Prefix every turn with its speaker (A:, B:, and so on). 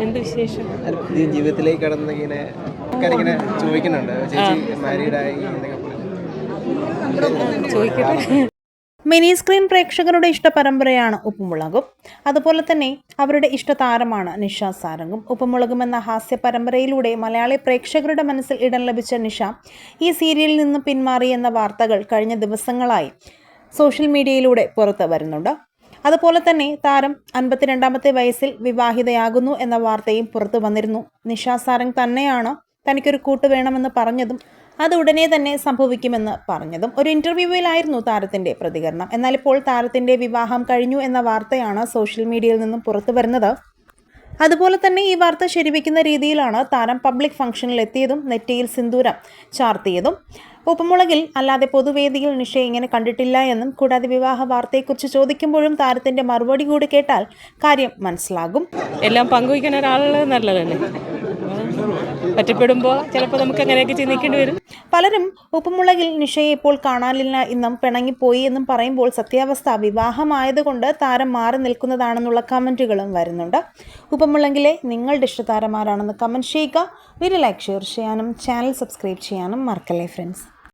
A: എന്ത് വിശേഷം?
B: പുതിയ ജീവിതത്തിലേക്ക് കടന്ന് ഇങ്ങനെ ആൾക്കാരിങ്ങനെ ചോദിക്കുന്നുണ്ട്, ചേച്ചി മാരീഡായി എന്നൊക്കെ
A: ചോദിക്കട്ടെ.
C: മിനി സ്ക്രീൻ പ്രേക്ഷകരുടെ ഇഷ്ടപരമ്പരയാണ് ഉപ്പുമുളകും. അതുപോലെ തന്നെ അവരുടെ ഇഷ്ടതാരമാണ് നിഷ സാരംഗും. ഉപ്പുമുളകും എന്ന ഹാസ്യ പരമ്പരയിലൂടെ മലയാളി പ്രേക്ഷകരുടെ മനസ്സിൽ ഇടം ലഭിച്ച നിഷ ഈ സീരിയലിൽ നിന്ന് പിന്മാറി എന്ന വാർത്തകൾ കഴിഞ്ഞ ദിവസങ്ങളായി സോഷ്യൽ മീഡിയയിലൂടെ പുറത്തു വരുന്നുണ്ട്. അതുപോലെ തന്നെ താരം 52ാമത്തെ വയസ്സിൽ വിവാഹിതയാകുന്നു എന്ന വാർത്തയും പുറത്തു വന്നിരുന്നു. നിഷ സാരംഗ് തന്നെയാണ് തനിക്കൊരു കൂട്ട് വേണമെന്ന് പറഞ്ഞതും അത് ഉടനെ തന്നെ സംഭവിക്കുമെന്ന് പറഞ്ഞതും. ഒരു ഇന്റർവ്യൂവിലായിരുന്നു താരത്തിന്റെ പ്രതികരണം. എന്നാൽ ഇപ്പോൾ താരത്തിന്റെ വിവാഹം കഴിഞ്ഞു എന്ന വാർത്തയാണ് സോഷ്യൽ മീഡിയയിൽ നിന്നും പുറത്തു വരുന്നത്. അതുപോലെ തന്നെ ഈ വാർത്ത ശരിവെക്കുന്ന രീതിയിലാണ് താരം പബ്ലിക് ഫംഗ്ഷനിൽ എത്തിയതും നെറ്റിയിൽ സിന്ദൂരം ചാർത്തിയതും. ഉപ്പുമുളകിൽ അല്ലാതെ പൊതുവേദിയിൽ നിഷയെ ഇങ്ങനെ കണ്ടിട്ടില്ല എന്നും കൂടാതെ വിവാഹ വാർത്തയെക്കുറിച്ച് ചോദിക്കുമ്പോഴും താരത്തിന്റെ മറുപടി കൂടി കേട്ടാൽ കാര്യം മനസ്സിലാകും.
A: എല്ലാം പങ്കുവയ്ക്കുന്ന ഒരാൾ നല്ലതല്ലേ. ഒറ്റപ്പെടുമ്പോൾ ചിലപ്പോൾ നമുക്ക് അങ്ങനെയൊക്കെ ചിന്തിക്കേണ്ടി വരും.
C: പലരും ഉപ്പുമുളകിൽ നിഷയെ ഇപ്പോൾ കാണാനില്ല എന്നും പിണങ്ങിപ്പോയി എന്നും പറയുമ്പോൾ സത്യാവസ്ഥ വിവാഹമായതുകൊണ്ട് താരം മാറി നിൽക്കുന്നതാണെന്നുള്ള കമൻറ്റുകളും വരുന്നുണ്ട്. ഉപ്പുമുളകിലെ നിങ്ങളുടെ ഇഷ്ടതാരമാരാണെന്ന് കമൻറ്റ് ചെയ്യുക. വീഡിയോ ലൈക്ക് ഷെയർ ചെയ്യാനും ചാനൽ സബ്സ്ക്രൈബ് ചെയ്യാനും മറക്കല്ലേ ഫ്രണ്ട്സ്.